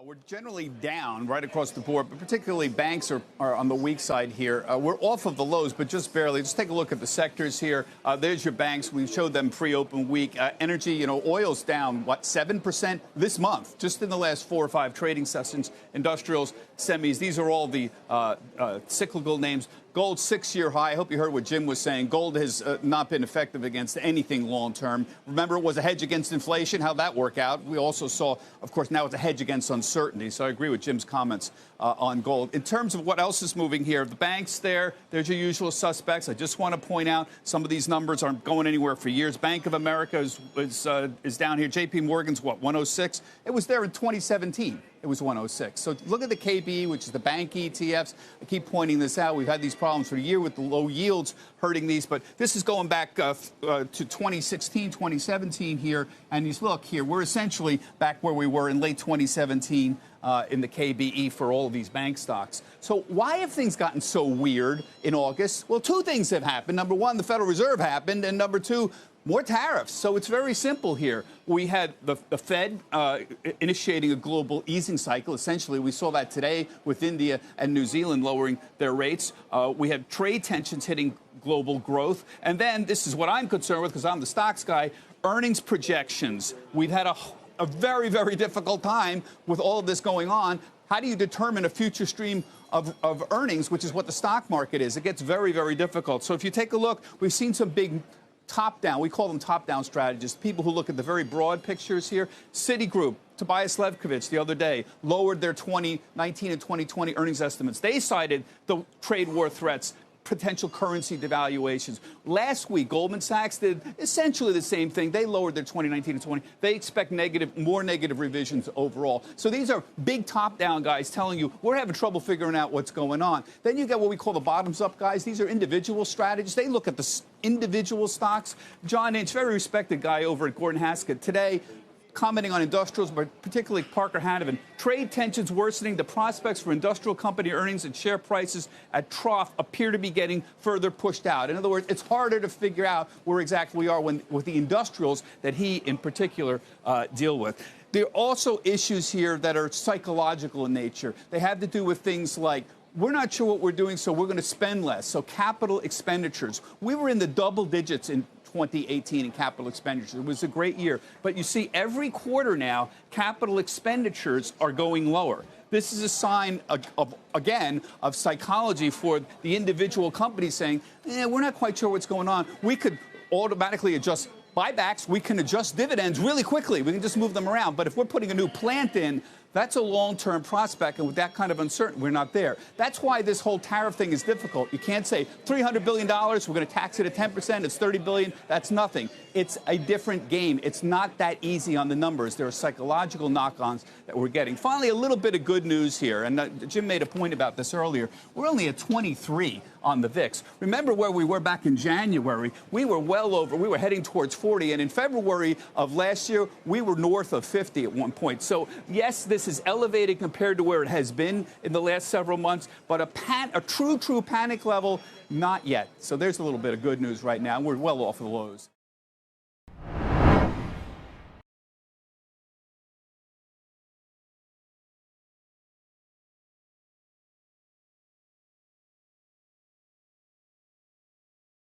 We're generally down right across the board, but particularly banks are on the weak side here. We're off of the lows, but just barely. Just take a look at the sectors here. There's your banks. We showed them pre-open week. Energy, oil's down, 7% this month, just in the last 4 or 5 trading sessions. Industrials, semis, these are all the cyclical names. Gold, 6-year high. I hope you heard what Jim was saying. Gold has not been effective against anything long term. Remember, it was a hedge against inflation. How'd that work out? We also saw, of course, now it's a hedge against uncertainty. So I agree with Jim's comments on gold. In terms of what else is moving here, the banks there's your usual suspects. I just want to point out some of these numbers aren't going anywhere for years. Bank of America is down here. JP Morgan's, 106? It was there in 2017. It was 106. So look at the KB, which is the bank ETFs. I keep pointing this out. We've had these problems for a year with the low yields hurting these, but this is going back to 2016, 2017 here. And you look here, we're essentially back where we were in late 2017 in the KBE for all of these bank stocks. So why have things gotten so weird in August? Well, 2 things have happened. Number 1, the Federal Reserve happened, and number 2, more tariffs. So it's very simple here. We had the Fed initiating a global easing cycle. Essentially, we saw that today with India and New Zealand lowering their rates. We had trade tensions hitting global growth. And then, this is what I'm concerned with because I'm the stocks guy, earnings projections. We've had a very, very difficult time with all of this going on. How do you determine a future stream of earnings, which is what the stock market is? It gets very, very difficult. So if you take a look, we've seen some big top-down, we call them top-down strategists, people who look at the very broad pictures here. Citigroup, Tobias Levkovich the other day lowered their 2019 and 2020 earnings estimates. They cited the trade war threats, potential currency devaluations. Last week, Goldman Sachs did essentially the same thing. They lowered their 2019 and 20. They expect more negative revisions overall. So these are big top-down guys telling you, we're having trouble figuring out what's going on. Then you get what we call the bottoms-up guys. These are individual strategists. They look at the individual stocks. John Inch, very respected guy over at Gordon Haskett, today commenting on industrials, but particularly Parker Hannifin. Trade tensions worsening. The prospects for industrial company earnings and share prices at trough appear to be getting further pushed out. In other words, it's harder to figure out where exactly we are with the industrials that he, in particular, deal with. There are also issues here that are psychological in nature. They have to do with things like, we're not sure what we're doing, so we're going to spend less. So capital expenditures. We were in the double digits in 2018 in capital expenditures. It was a great year. But you see, every quarter now, capital expenditures are going lower. This is a sign, again, of psychology for the individual companies saying, we're not quite sure what's going on. We could automatically adjust buybacks. We can adjust dividends really quickly. We can just move them around. But if we're putting a new plant in, that's a long-term prospect, and with that kind of uncertainty, we're not there. That's why this whole tariff thing is difficult. You can't say $300 billion, we're going to tax it at 10%, it's $30 billion, that's nothing. It's a different game. It's not that easy on the numbers. There are psychological knock-ons that we're getting. Finally, a little bit of good news here, and Jim made a point about this earlier. We're only at 23 on the VIX. Remember where we were back in January? We were well over, we were heading towards 40, and in February of last year, we were north of 50 at one point. So, yes, this is elevated compared to where it has been in the last several months, but a true panic level, not yet. So there's a little bit of good news right now. We're well off of the lows.